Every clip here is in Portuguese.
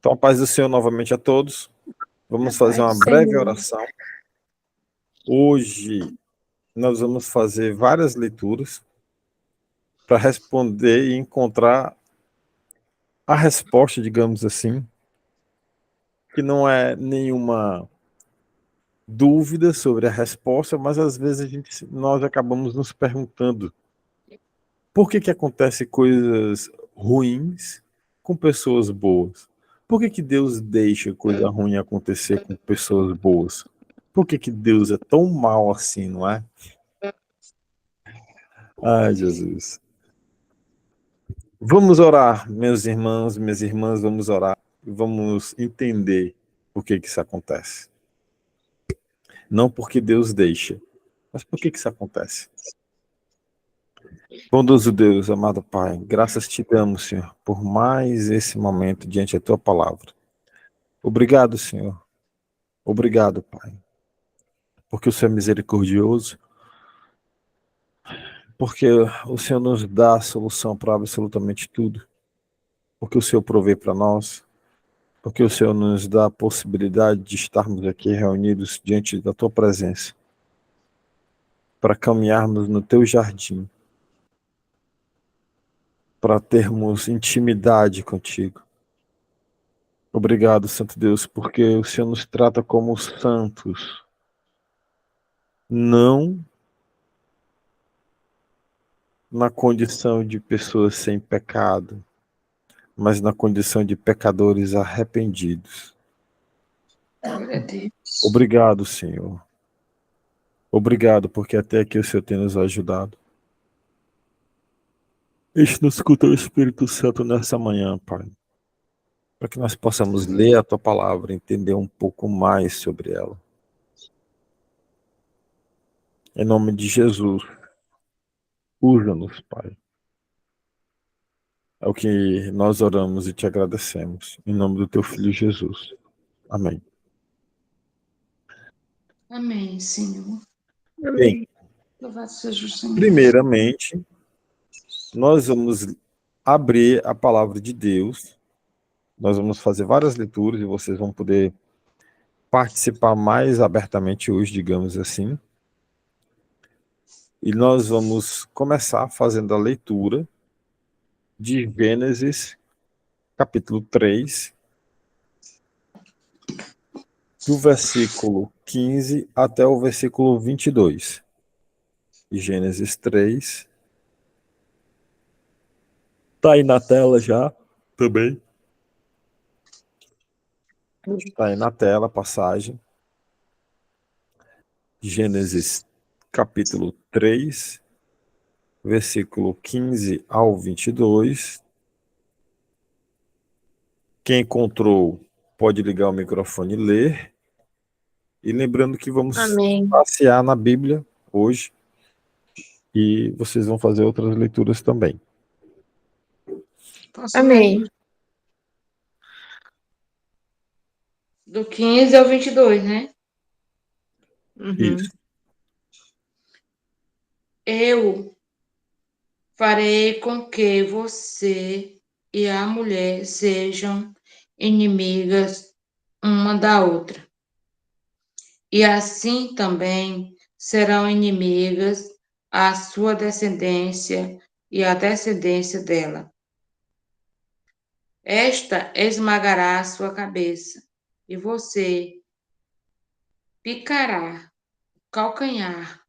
Então, a paz do Senhor novamente a todos. Vamos fazer uma breve oração. Hoje, nós vamos fazer várias leituras para responder e encontrar a resposta, digamos assim, que não é nenhuma dúvida sobre a resposta, mas às vezes nós acabamos nos perguntando por que acontecem coisas ruins com pessoas boas? Por que Deus deixa coisa ruim acontecer com pessoas boas? Por que Deus é tão mal assim, não é? Ai, Jesus. Vamos orar, meus irmãos, minhas irmãs, vamos orar e vamos entender por que isso acontece. Não porque Deus deixa, mas por que isso acontece? Bondoso Deus, amado Pai, graças te damos, Senhor, por mais esse momento diante da tua palavra. Obrigado, Senhor. Obrigado, Pai, porque o Senhor é misericordioso, porque o Senhor nos dá a solução para absolutamente tudo, porque o Senhor provê para nós, porque o Senhor nos dá a possibilidade de estarmos aqui reunidos diante da tua presença, para caminharmos no teu jardim, para termos intimidade contigo. Obrigado, Santo Deus, porque o Senhor nos trata como santos, não na condição de pessoas sem pecado, mas na condição de pecadores arrependidos. Obrigado, Senhor. Obrigado, porque até aqui o Senhor tem nos ajudado. Enche-nos com o teu Espírito Santo nessa manhã, Pai, para que nós possamos ler a tua palavra, entender um pouco mais sobre ela. Em nome de Jesus, usa-nos, Pai. É o que nós oramos e te agradecemos. Em nome do teu Filho Jesus. Amém. Amém, Senhor. Bem, Louvado seja o Senhor. primeiramente, nós vamos abrir a palavra de Deus. Nós vamos fazer várias leituras e vocês vão poder participar mais abertamente hoje, digamos assim. E nós vamos começar fazendo a leitura de Gênesis, capítulo 3, do versículo 15 até o versículo 22. Gênesis 3. Tá aí na tela já, também. Tá aí na tela a passagem. Gênesis, capítulo 3, versículo 15 ao 22. Quem encontrou pode ligar o microfone e ler. E lembrando que vamos passear na Bíblia hoje e vocês vão fazer outras leituras também. Amém. Do 15 ao 22, né? Isso. Eu farei com que você e a mulher sejam inimigas uma da outra. E assim também serão inimigas a sua descendência e a descendência dela. Esta esmagará a sua cabeça, e você picará o calcanhar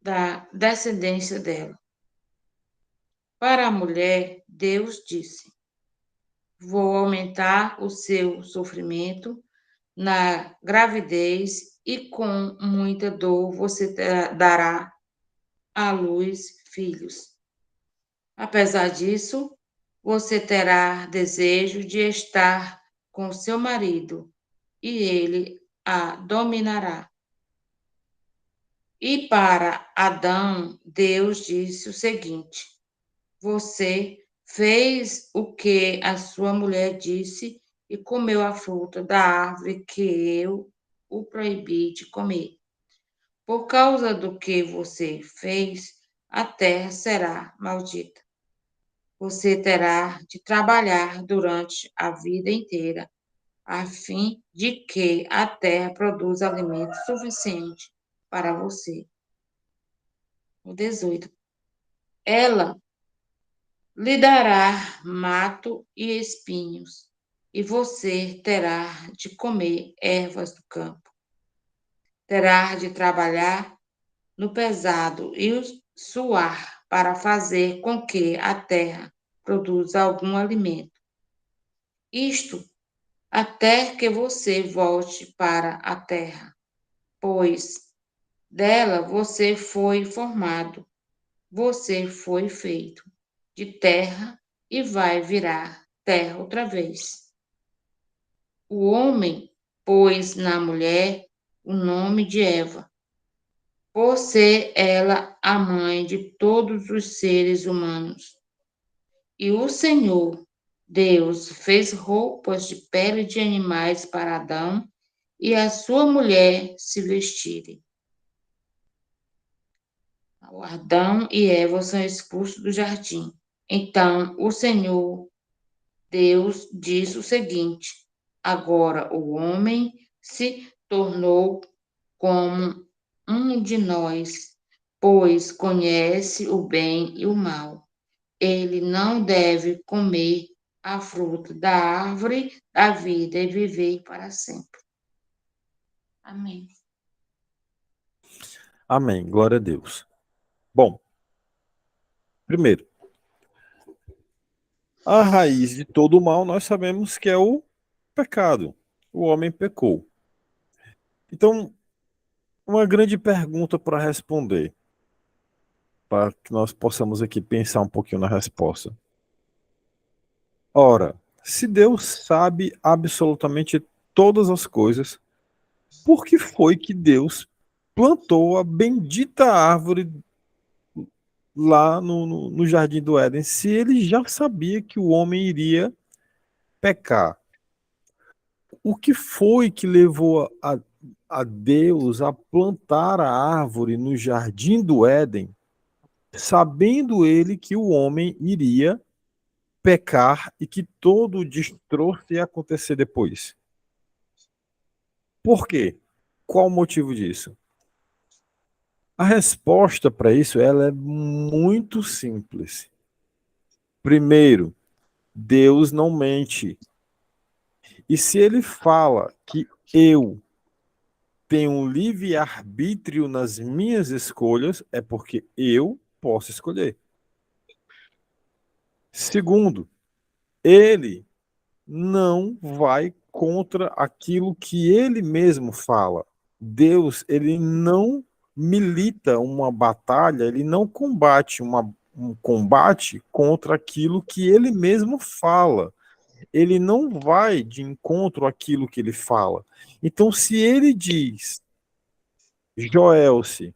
da descendência dela. Para a mulher, Deus disse: vou aumentar o seu sofrimento na gravidez e com muita dor você dará à luz filhos. Apesar disso, você terá desejo de estar com seu marido e ele a dominará. E para Adão, Deus disse o seguinte: você fez o que a sua mulher disse e comeu a fruta da árvore que eu o proibi de comer. Por causa do que você fez, a terra será maldita. você terá de trabalhar durante a vida inteira, a fim de que a terra produza alimento suficiente para você. O 18. Ela lhe dará mato e espinhos, e você terá de comer ervas do campo. Terá de trabalhar no pesado e suar para fazer com que a terra produza algum alimento. Isto até que você volte para a terra, pois dela você foi formado, você foi feito de terra e vai virar terra outra vez. O homem pôs na mulher o nome de Eva, por ser ela a mãe de todos os seres humanos. E o Senhor Deus fez roupas de pele de animais para Adão e a sua mulher se vestirem. Adão e Eva são expulsos do jardim. Então o Senhor Deus diz o seguinte: agora o homem se tornou como um de nós, pois conhece o bem e o mal. Ele não deve comer a fruta da árvore da vida e viver para sempre. Amém. Amém. Glória a Deus. Bom, primeiro, a raiz de todo o mal nós sabemos que é o pecado. O homem pecou. Então, uma grande pergunta para responder, para que nós possamos aqui pensar um pouquinho na resposta. Ora, se Deus sabe absolutamente todas as coisas, por que foi que Deus plantou a bendita árvore lá no Jardim do Éden, se ele já sabia que o homem iria pecar? O que foi que levou a Deus a plantar a árvore no Jardim do Éden, sabendo ele que o homem iria pecar e que todo o destroço ia acontecer depois? Por quê? Qual o motivo disso? A resposta para isso ela é muito simples. Primeiro, Deus não mente. E se ele fala que eu tenho um livre-arbítrio nas minhas escolhas, é porque eu posso escolher. Segundo, ele não vai contra aquilo que ele mesmo fala. Deus, ele não milita uma batalha, ele não combate um combate contra aquilo que ele mesmo fala. Ele não vai de encontro àquilo que ele fala. Então, se ele diz, Joelce,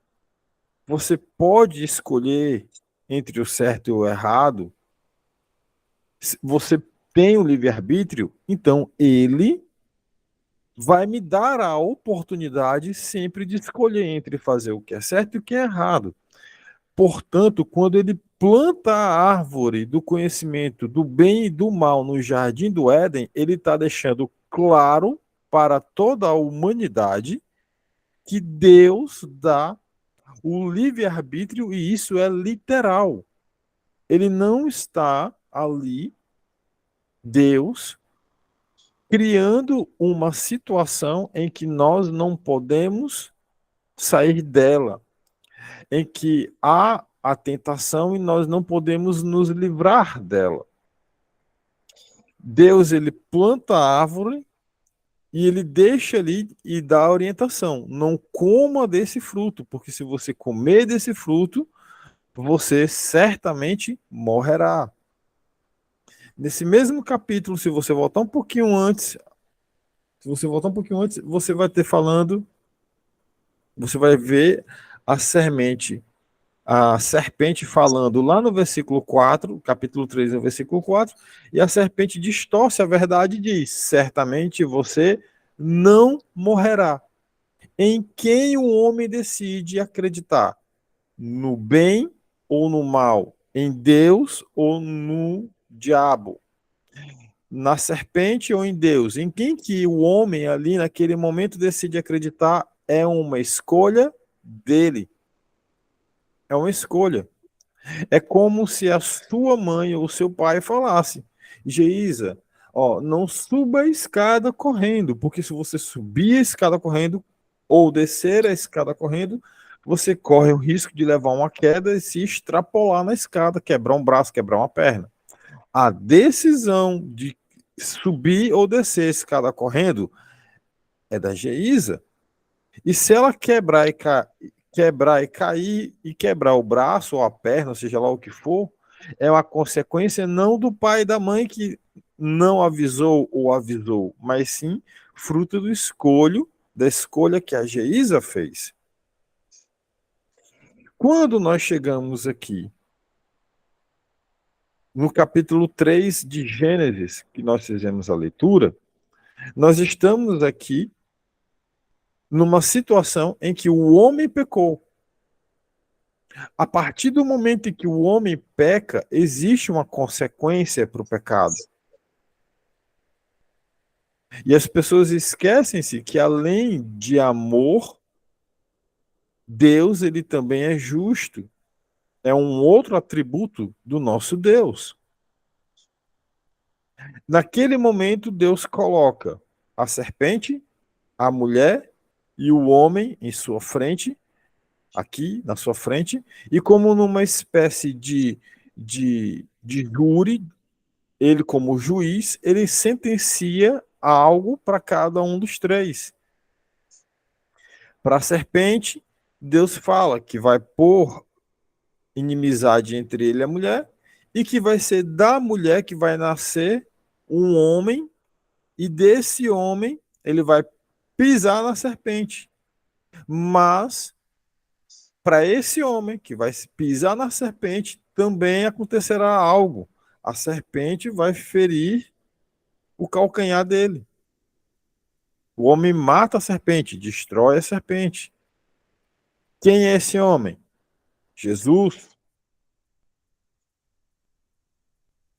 você pode escolher entre o certo e o errado, você tem o livre-arbítrio, então ele vai me dar a oportunidade sempre de escolher entre fazer o que é certo e o que é errado. Portanto, quando ele planta a árvore do conhecimento do bem e do mal no Jardim do Éden, ele está deixando claro para toda a humanidade que Deus dá o livre-arbítrio e isso é literal. Ele não está ali, Deus, criando uma situação em que nós não podemos sair dela, em que há a tentação e nós não podemos nos livrar dela. Deus, ele planta a árvore e ele deixa ali e dá a orientação. Não coma desse fruto, porque se você comer desse fruto, você certamente morrerá. Nesse mesmo capítulo, se você voltar um pouquinho antes, você vai ter falando, você vai ver a semente, a serpente falando lá no versículo 4, capítulo 3, no versículo 4, e a serpente distorce a verdade e diz: certamente você não morrerá. Em quem o homem decide acreditar? No bem ou no mal? em Deus ou no diabo, na serpente ou em Deus. Em quem que o homem ali naquele momento decide acreditar é uma escolha dele. É uma escolha. É como se a sua mãe ou seu pai falasse: Geisa, ó, não suba a escada correndo, porque se você subir a escada correndo ou descer a escada correndo, você corre o risco de levar uma queda e se extrapolar na escada, quebrar um braço, quebrar uma perna. A decisão de subir ou descer a escada correndo é da Geisa. E se ela quebrar e cair e quebrar o braço ou a perna, seja lá o que for, é uma consequência não do pai e da mãe que não avisou ou avisou, mas sim fruto da escolha que a Geisa fez. Quando nós chegamos aqui no capítulo 3 de Gênesis, que nós fizemos a leitura, nós estamos aqui numa situação em que o homem pecou. A partir do momento em que o homem peca, existe uma consequência para o pecado. E as pessoas esquecem-se que além de amor, Deus ele também é justo. É um outro atributo do nosso Deus. Naquele momento, Deus coloca a serpente, a mulher e o homem em sua frente, aqui na sua frente, e como numa espécie de júri, ele, como juiz, ele sentencia algo para cada um dos três. Para a serpente, Deus fala que vai pôr inimizade entre ele e a mulher, e que vai ser da mulher que vai nascer um homem, e desse homem ele vai pisar na serpente. Mas, para esse homem que vai pisar na serpente, também acontecerá algo. A serpente vai ferir o calcanhar dele. O homem mata a serpente, destrói a serpente. Quem é esse homem? Jesus.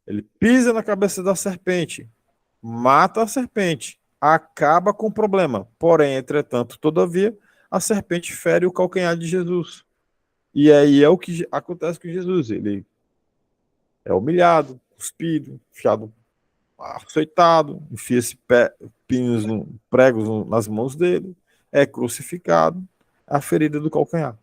Ele pisa na cabeça da serpente, mata a serpente, acaba com o problema. Porém, entretanto, todavia, a serpente fere o calcanhar de Jesus. E aí é o que acontece com Jesus. Ele é humilhado, cuspido, enfiado, açoitado, enfia-se pregos nas mãos dele, é crucificado, a ferida do calcanhar.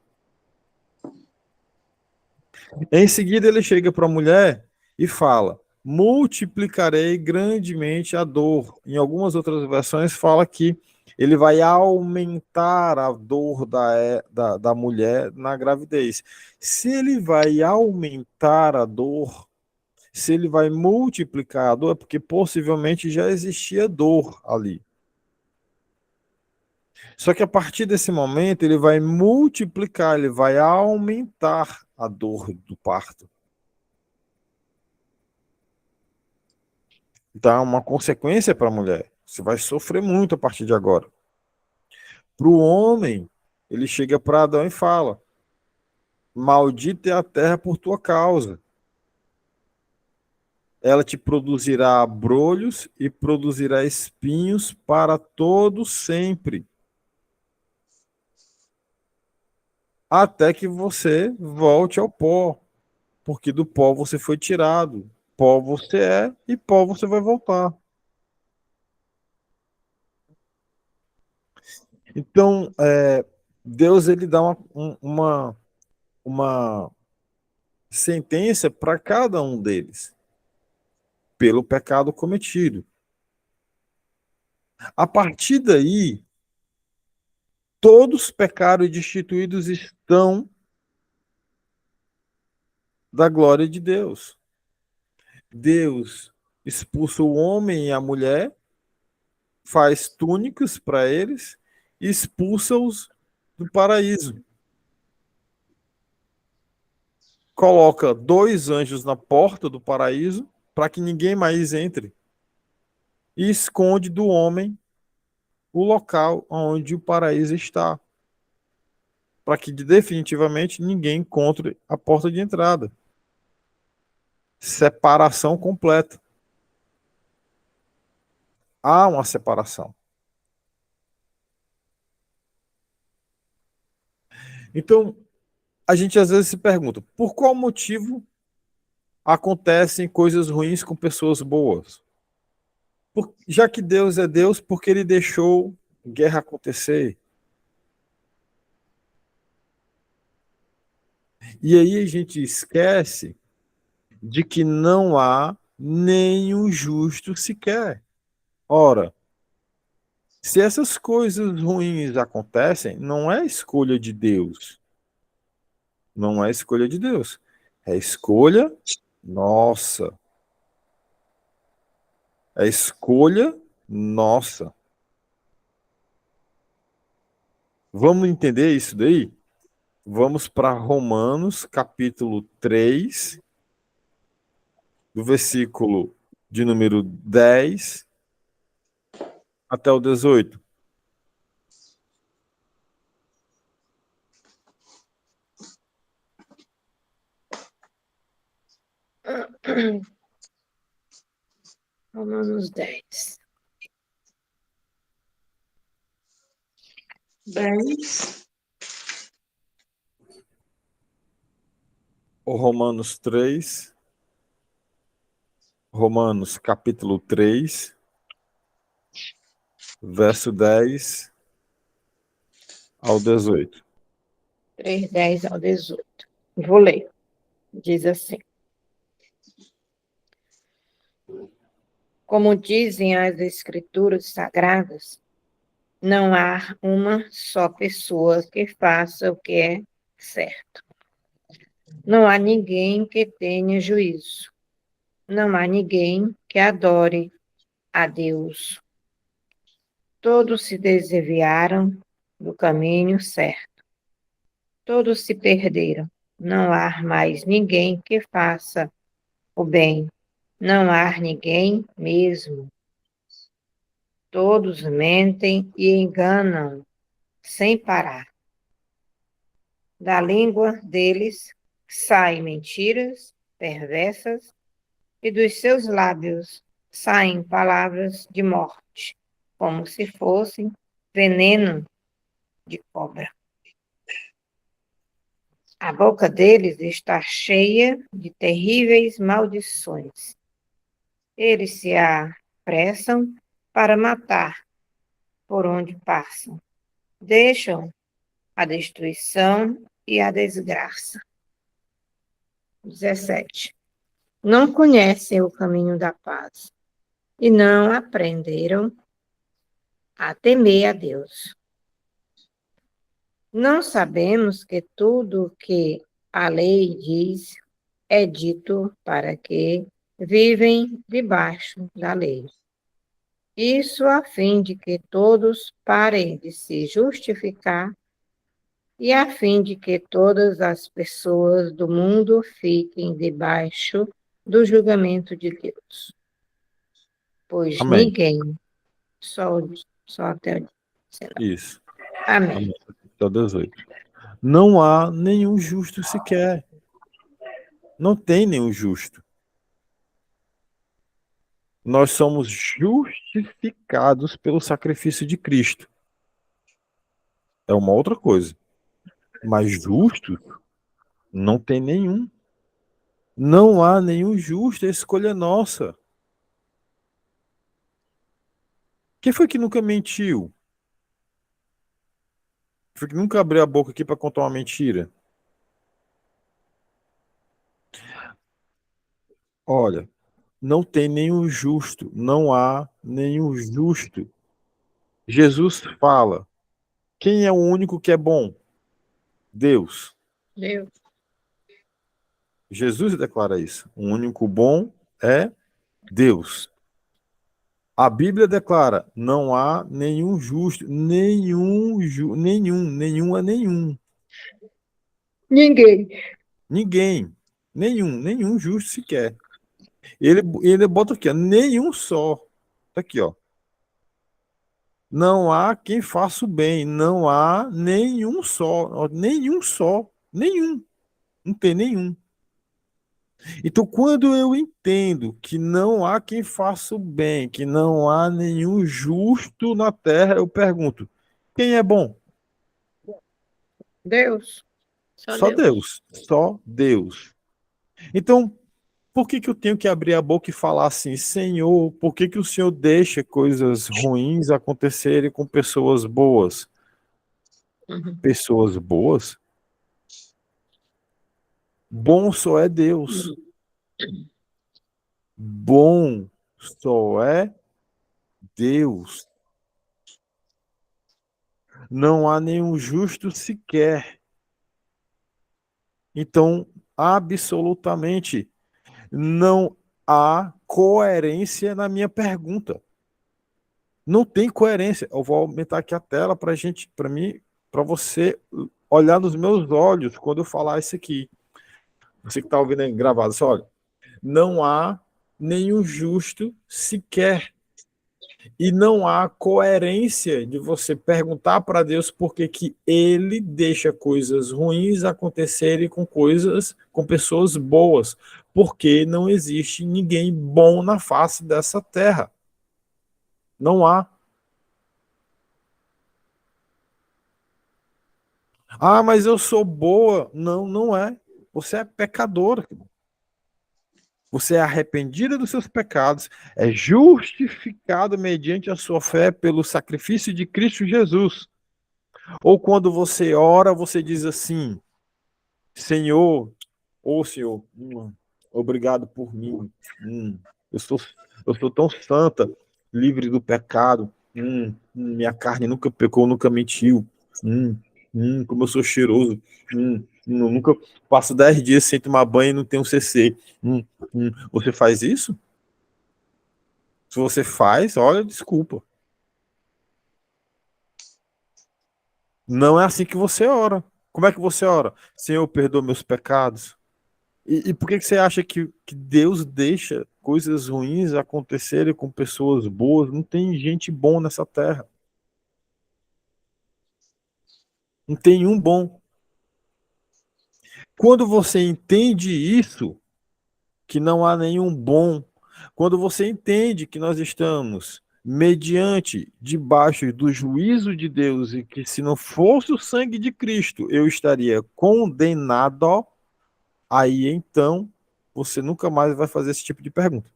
Em seguida, ele chega para a mulher e fala: multiplicarei grandemente a dor. Em algumas outras versões, fala que ele vai aumentar a dor da mulher na gravidez. Se ele vai aumentar a dor, se ele vai multiplicar a dor, é porque possivelmente já existia dor ali. Só que a partir desse momento, ele vai multiplicar, ele vai aumentar a dor do parto. Então, é uma consequência para a mulher. Você vai sofrer muito a partir de agora. Para o homem, ele chega para Adão e fala: maldita é a terra por tua causa. Ela te produzirá abrolhos e produzirá espinhos para todo sempre. Até que você volte ao pó, porque do pó você foi tirado. Pó você é e pó você vai voltar. Então, Deus ele dá uma sentença para cada um deles, pelo pecado cometido. A partir daí, todos pecaram e destituídos estão da glória de Deus. Deus expulsa o homem e a mulher, faz túnicas para eles e expulsa-os do paraíso. Coloca dois anjos na porta do paraíso para que ninguém mais entre e esconde do homem o local onde o paraíso está, para que definitivamente ninguém encontre a porta de entrada. separação completa. Há uma separação. Então, a gente às vezes se pergunta, por qual motivo acontecem coisas ruins com pessoas boas? Já que Deus é Deus, por que ele deixou guerra acontecer? E aí a gente esquece de que não há nenhum justo sequer. Ora, se essas coisas ruins acontecem, não é escolha de Deus. Não é escolha de Deus. É escolha nossa. É escolha nossa. Vamos entender isso daí? Vamos para Romanos, capítulo 3, do versículo de número 10 até o 18. Romanos 10. 10. O Romanos 3, Romanos capítulo 3, verso 10 ao 18. 3, 10 ao 18. Vou ler. Diz assim: Como dizem as Escrituras Sagradas, não há uma só pessoa que faça o que é certo. Não há ninguém que tenha juízo. Não há ninguém que adore a Deus. Todos se desviaram do caminho certo. Todos se perderam. Não há mais ninguém que faça o bem. Não há ninguém mesmo. Todos mentem e enganam sem parar. Da língua deles saem mentiras perversas e dos seus lábios saem palavras de morte, como se fossem veneno de cobra. A boca deles está cheia de terríveis maldições. Eles se apressam para matar por onde passam. Deixam a destruição e a desgraça. 17. Não conhecem o caminho da paz e não aprenderam a temer a Deus. Não sabemos que tudo o que a lei diz é dito para que vivem debaixo da lei. Isso a fim de que todos parem de se justificar e a fim de que todas as pessoas do mundo fiquem debaixo do julgamento de Deus. Pois Amém. ninguém, só até o 19. Isso. Amém. Amém. Até o 18. Não há nenhum justo sequer. Não tem nenhum justo. Nós somos justificados pelo sacrifício de Cristo. É uma outra coisa. Mas justo não tem nenhum. Não há nenhum justo, a escolha é nossa. Quem foi que nunca mentiu? Quem foi que nunca abriu a boca aqui para contar uma mentira? Olha, não tem nenhum justo, não há nenhum justo. Jesus fala: quem é o único que é bom? Deus. Deus. Jesus declara isso. O único bom é Deus. A Bíblia declara: não há nenhum justo, nenhum é nenhum. Ninguém. Ninguém, nenhum justo sequer. Ele bota aqui, ó, nenhum só. Tá aqui, ó. Não há quem faça o bem, não há nenhum só, ó, nenhum só, nenhum. Não tem nenhum. Então, quando eu entendo que não há quem faça o bem, que não há nenhum justo na terra, eu pergunto: quem é bom? Deus. Só Só Deus. Deus. Só Deus. Então, por que que eu tenho que abrir a boca e falar assim, Senhor, por que que o Senhor deixa coisas ruins acontecerem com pessoas boas? Uhum. Pessoas boas? Bom só é Deus. Bom só é Deus. Não há nenhum justo sequer. Então, absolutamente não há coerência na minha pergunta. Não tem coerência. Eu vou aumentar aqui a tela para gente, para mim, para você olhar nos meus olhos quando eu falar isso aqui. Você que está ouvindo aí gravado, só olha. Não há nenhum justo sequer. E não há coerência de você perguntar para Deus por que que ele deixa coisas ruins acontecerem com coisas, com pessoas boas. Porque não existe ninguém bom na face dessa terra. Não há. Ah, mas eu sou boa. Não, não é. Você é pecadora. Você é arrependida dos seus pecados, é justificado mediante a sua fé pelo sacrifício de Cristo Jesus. Ou quando você ora, você diz assim: Senhor, ô Senhor, obrigado por mim. Eu sou, eu sou tão santa, livre do pecado. Minha carne nunca pecou, nunca mentiu. Como eu sou cheiroso. Eu nunca passo 10 dias sem tomar banho e não tenho CC. Você faz isso? Se você faz, olha, desculpa. Não é assim que você ora. Como é que você ora? Senhor, perdoa meus pecados. E por que que você acha que Deus deixa coisas ruins acontecerem com pessoas boas? Não tem gente bom nessa terra. Não tem um bom. Quando você entende isso, que não há nenhum bom, quando você entende que nós estamos mediante, debaixo do juízo de Deus e que se não fosse o sangue de Cristo, eu estaria condenado, aí então você nunca mais vai fazer esse tipo de pergunta.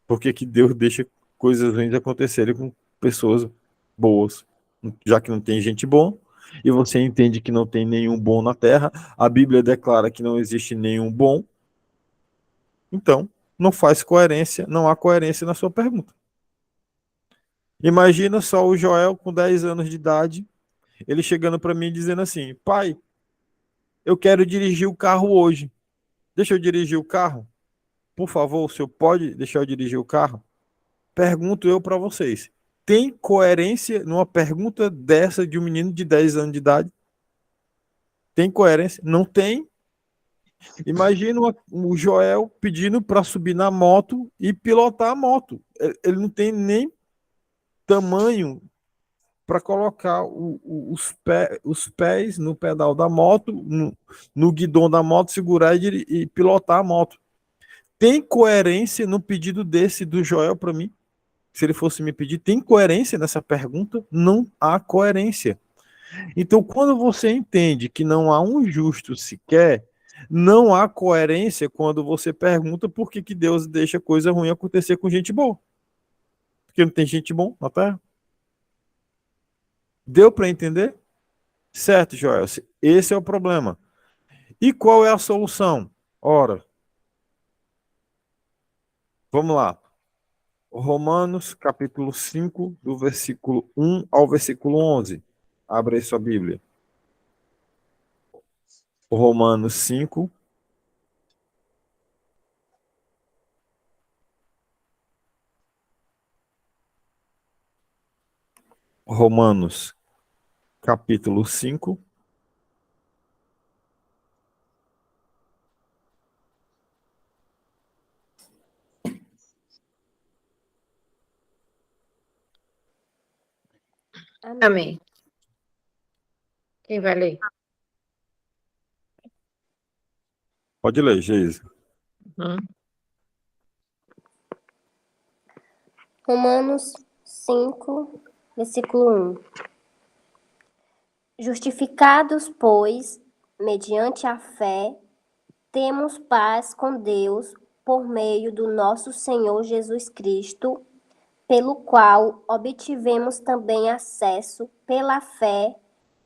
Por que que Deus deixa coisas ruins acontecerem com pessoas boas? Já que não tem gente bom, e você entende que não tem nenhum bom na terra, a Bíblia declara que não existe nenhum bom, então não faz coerência, não há coerência na sua pergunta. Imagina só o Joel com 10 anos de idade, ele chegando para mim dizendo assim: pai, eu quero dirigir o carro hoje. Deixa eu dirigir o carro? Por favor, o senhor pode deixar eu dirigir o carro? Pergunto eu para vocês. Tem coerência numa pergunta dessa de um menino de 10 anos de idade? Tem coerência? Não tem. Imagina o Joel pedindo para subir na moto e pilotar a moto. Ele não tem nem tamanho para colocar os pés no pedal da moto, no guidão da moto, segurar e pilotar a moto. Tem coerência no pedido desse do Joel para mim? Se ele fosse me pedir, tem coerência nessa pergunta? Não há coerência. Então, quando você entende que não há um justo sequer, não há coerência quando você pergunta por que, que Deus deixa coisa ruim acontecer com gente boa. Porque não tem gente bom na Terra. Deu para entender? Certo, Joel. Esse é o problema. E qual é a solução? Ora, vamos lá. Romanos, capítulo 5, do versículo 1 ao versículo 11. Abre aí sua Bíblia. Romanos 5. Romanos, capítulo 5. Amém. Quem vai ler? Pode ler, Geisa. Uhum. Romanos 5, versículo 1. Justificados, pois, mediante a fé, temos paz com Deus por meio do nosso Senhor Jesus Cristo, pelo qual obtivemos também acesso pela fé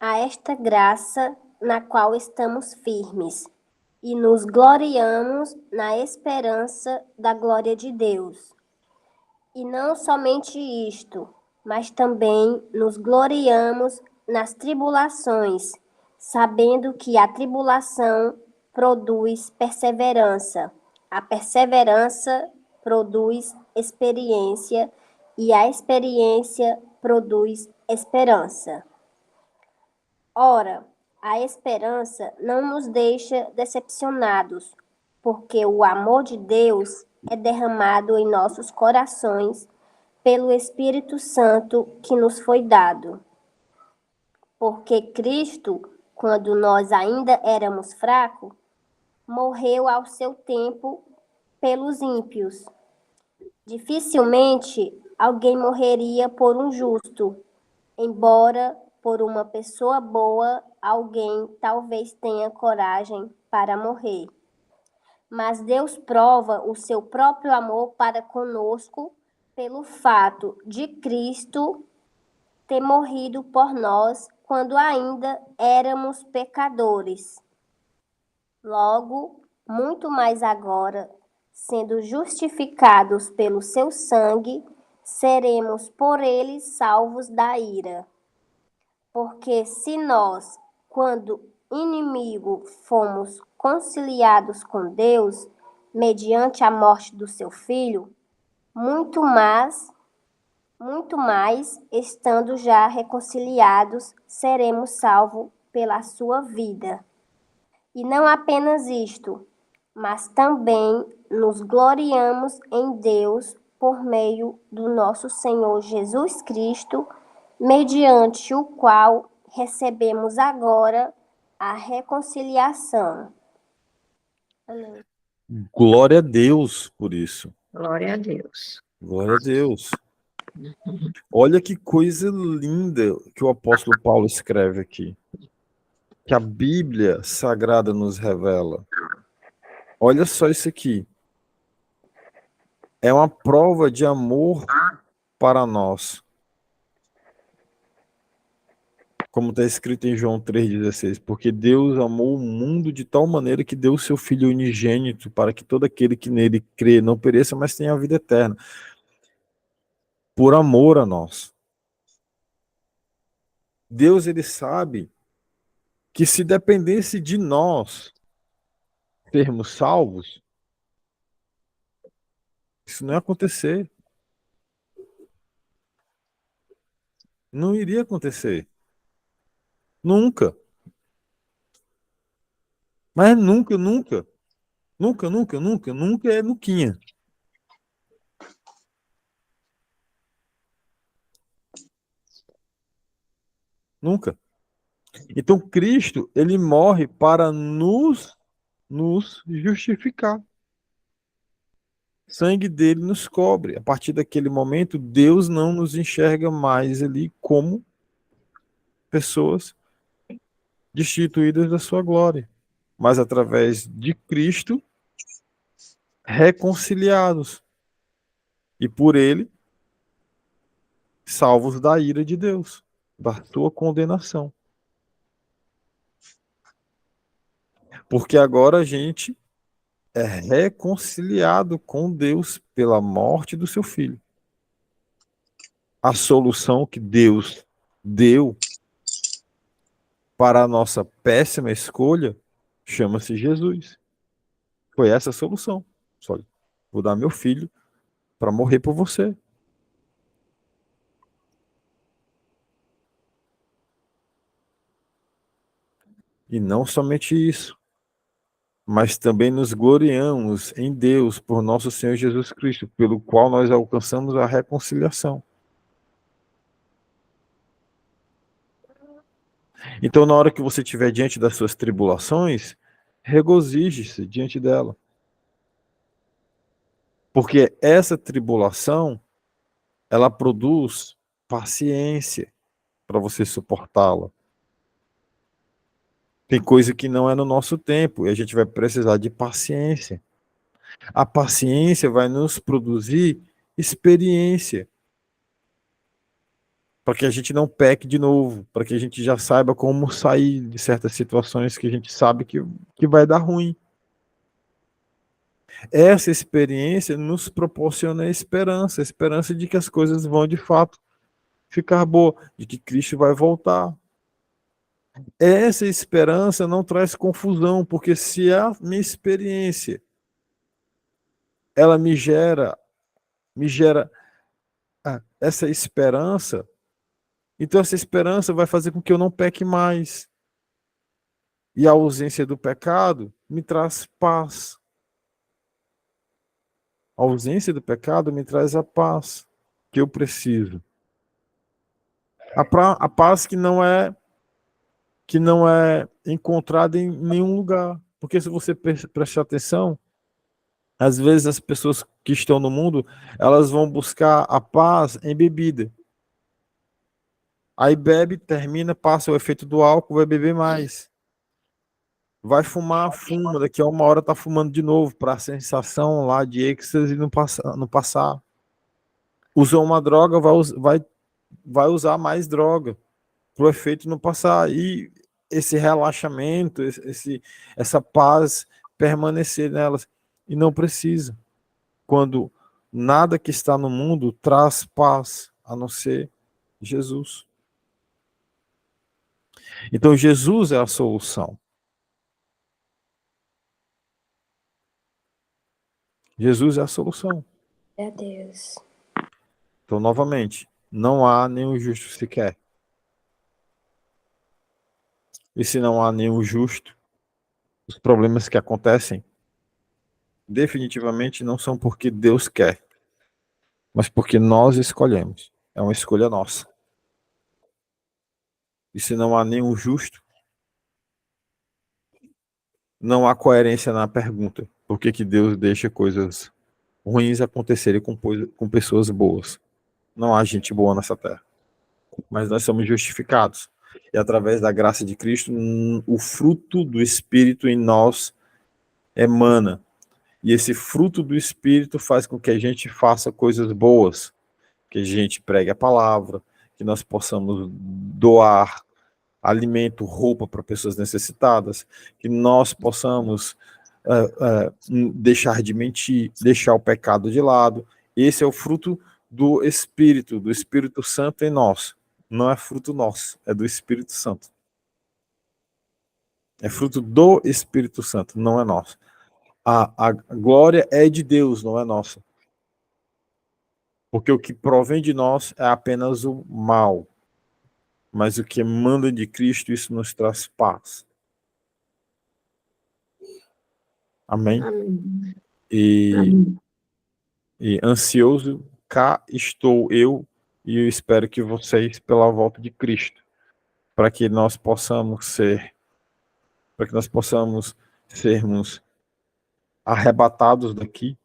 a esta graça na qual estamos firmes e nos gloriamos na esperança da glória de Deus. E não somente isto, mas também nos gloriamos nas tribulações, sabendo que a tribulação produz perseverança, a perseverança produz experiência e a experiência produz esperança. Ora, a esperança não nos deixa decepcionados, porque o amor de Deus é derramado em nossos corações pelo Espírito Santo que nos foi dado. Porque Cristo, quando nós ainda éramos fracos, morreu ao seu tempo pelos ímpios. Dificilmente alguém morreria por um justo, embora por uma pessoa boa alguém talvez tenha coragem para morrer. Mas Deus prova o seu próprio amor para conosco pelo fato de Cristo ter morrido por nós quando ainda éramos pecadores. Logo, muito mais agora, sendo justificados pelo seu sangue, seremos por ele salvos da ira. Porque se nós, quando inimigo, fomos conciliados com Deus, mediante a morte do seu Filho, muito mais, estando já reconciliados, seremos salvos pela sua vida. E não apenas isto, mas também nos gloriamos em Deus por meio do nosso Senhor Jesus Cristo, mediante o qual recebemos agora a reconciliação. Amém. Glória a Deus por isso. Glória a Deus. Glória a Deus. Olha que coisa linda que o apóstolo Paulo escreve aqui. Que a Bíblia Sagrada nos revela. Olha só isso aqui. É uma prova de amor para nós. Como está escrito em João 3,16. Porque Deus amou o mundo de tal maneira que deu o seu Filho unigênito para que todo aquele que nele crê não pereça, mas tenha a vida eterna. Por amor a nós. Deus, ele sabe que se dependesse de nós sermos salvos, isso não ia acontecer. Não iria acontecer. Nunca. Mas nunca, nunca. Nunca, nunca, nunca, nunca é nuquinha. Nunca. Então Cristo, ele morre para nos justificar. O sangue dele nos cobre. A partir daquele momento, Deus não nos enxerga mais ali como pessoas destituídas da sua glória, mas através de Cristo, reconciliados. E por ele, salvos da ira de Deus, da sua condenação. Porque agora a gente é reconciliado com Deus pela morte do seu filho. A solução que Deus deu para a nossa péssima escolha chama-se Jesus. Foi essa a solução. Só vou dar meu filho para morrer por você. E não somente isso, mas também nos gloriamos em Deus por nosso Senhor Jesus Cristo, pelo qual nós alcançamos a reconciliação. Então, na hora que você estiver diante das suas tribulações, regozije-se diante dela. Porque essa tribulação, ela produz paciência para você suportá-la. Tem coisa que não é no nosso tempo e a gente vai precisar de paciência. A paciência vai nos produzir experiência, para que a gente não peque de novo, para que a gente já saiba como sair de certas situações que a gente sabe que vai dar ruim. Essa experiência nos proporciona a esperança de que as coisas vão de fato ficar boa, de que Cristo vai voltar. Essa esperança não traz confusão, porque se a minha experiência ela me gera essa esperança, então essa esperança vai fazer com que eu não peque mais. E a ausência do pecado me traz paz. A ausência do pecado me traz a paz que eu preciso. A paz que não é encontrada em nenhum lugar. Porque se você prestar atenção, às vezes as pessoas que estão no mundo, elas vão buscar a paz em bebida. Aí bebe, termina, passa o efeito do álcool, vai beber mais. Vai fumar, fuma, daqui a uma hora tá fumando de novo, para a sensação lá de êxtase não passar. Usou uma droga, vai usar mais droga, para o efeito não passar. E esse relaxamento, essa paz permanecer nelas. E não precisa. Quando nada que está no mundo traz paz, a não ser Jesus. Então Jesus é a solução. Jesus é a solução. Meu Deus. Então, novamente, não há nenhum justo sequer. E se não há nenhum justo, os problemas que acontecem definitivamente não são porque Deus quer, mas porque nós escolhemos. É uma escolha nossa. E se não há nenhum justo, não há coerência na pergunta. Por que Deus deixa coisas ruins acontecerem com pessoas boas? Não há gente boa nessa terra. Mas nós somos justificados. E através da graça de Cristo, o fruto do Espírito em nós emana. E esse fruto do Espírito faz com que a gente faça coisas boas. Que a gente pregue a palavra, que nós possamos doar alimento, roupa para pessoas necessitadas, que nós possamos deixar de mentir, deixar o pecado de lado. Esse é o fruto do Espírito Santo em nós. Não é fruto nosso, é do Espírito Santo. É fruto do Espírito Santo, não é nosso. A glória é de Deus, não é nossa. Porque o que provém de nós é apenas o mal. Mas o que emana de Cristo, isso nos traz paz. Amém? Amém. E ansioso, cá estou eu, e eu espero que vocês, pela volta de Cristo, para que nós possamos sermos arrebatados daqui,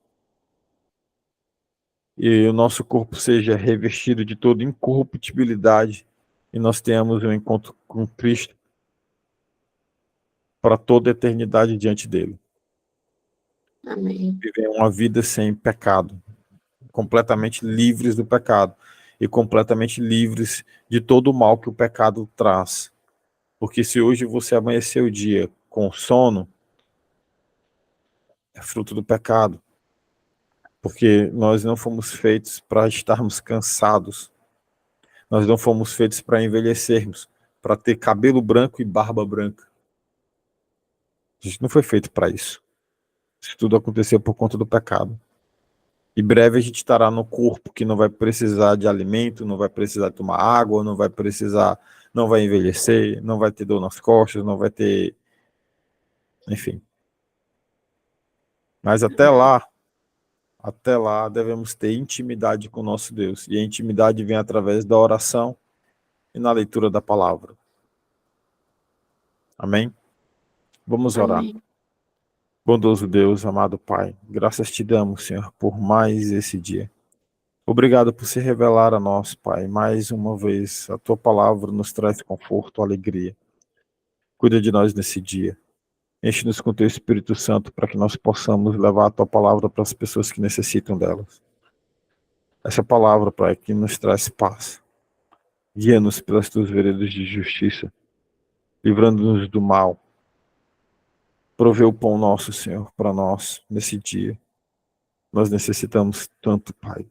e o nosso corpo seja revestido de toda incorruptibilidade, e nós tenhamos um encontro com Cristo para toda a eternidade diante dele. Amém. Viver uma vida sem pecado, completamente livres do pecado e completamente livres de todo o mal que o pecado traz. Porque se hoje você amanhecer o dia com sono, é fruto do pecado. Porque nós não fomos feitos para estarmos cansados. Nós não fomos feitos para envelhecermos, para ter cabelo branco e barba branca. A gente não foi feito para isso. Isso tudo aconteceu por conta do pecado. Em breve a gente estará no corpo que não vai precisar de alimento, não vai precisar tomar água, não vai envelhecer, não vai ter dor nas costas, não vai ter... Enfim. Mas até lá devemos ter intimidade com o nosso Deus. E a intimidade vem através da oração e na leitura da palavra. Amém? Vamos orar. Amém. Bondoso Deus, amado Pai, graças te damos, Senhor, por mais esse dia. Obrigado por se revelar a nós, Pai. Mais uma vez, a tua palavra nos traz conforto, alegria. Cuida de nós nesse dia. Enche-nos com teu Espírito Santo para que nós possamos levar a tua palavra para as pessoas que necessitam delas. Essa palavra, Pai, que nos traz paz. Guia-nos pelas tuas veredas de justiça, livrando-nos do mal. Provê o pão nosso, Senhor, para nós nesse dia. Nós necessitamos tanto, Pai.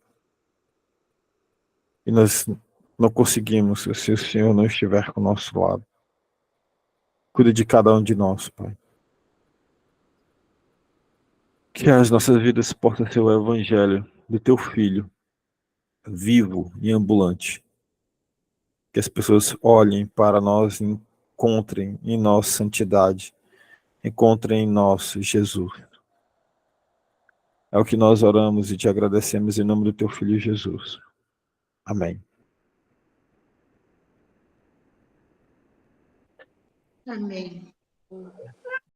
E nós não conseguimos se o Senhor não estiver com o nosso lado. Cuida de cada um de nós, Pai. Que as nossas vidas possam ser o evangelho do teu Filho, vivo e ambulante. Que as pessoas olhem para nós e encontrem em nós santidade, encontrem em nós Jesus. É o que nós oramos e te agradecemos em nome do teu Filho Jesus. Amém. Amém.